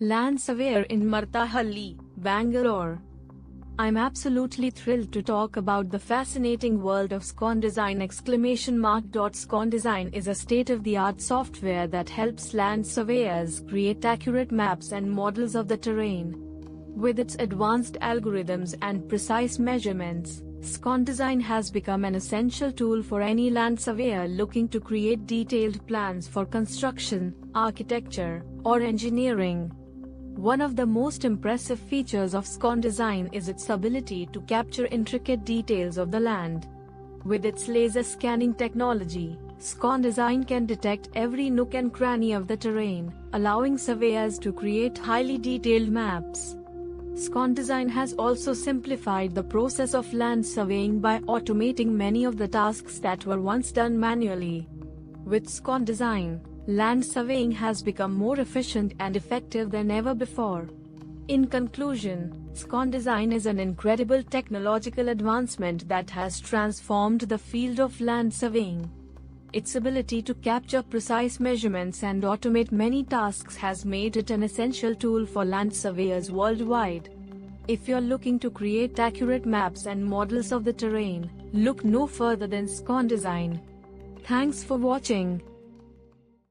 Land Surveyor in Marathahalli, Bangalore. I'm absolutely thrilled to talk about the fascinating world of SCON Design! SCON Design is a state-of-the-art software that helps land surveyors create accurate maps and models of the terrain. With its advanced algorithms and precise measurements, SCON Design has become an essential tool for any land surveyor looking to create detailed plans for construction, architecture, or engineering. One of the most impressive features of SCON Design is its ability to capture intricate details of the land. With its laser scanning technology, SCON Design can detect every nook and cranny of the terrain, allowing surveyors to create highly detailed maps. SCON Design has also simplified the process of land surveying by automating many of the tasks that were once done manually. With SCON Design, land surveying has become more efficient and effective than ever before. In conclusion, SCON Design is an incredible technological advancement that has transformed the field of land surveying. Its ability to capture precise measurements and automate many tasks has made it an essential tool for land surveyors worldwide. If you're looking to create accurate maps and models of the terrain, look no further than SCON Design. Thanks for watching.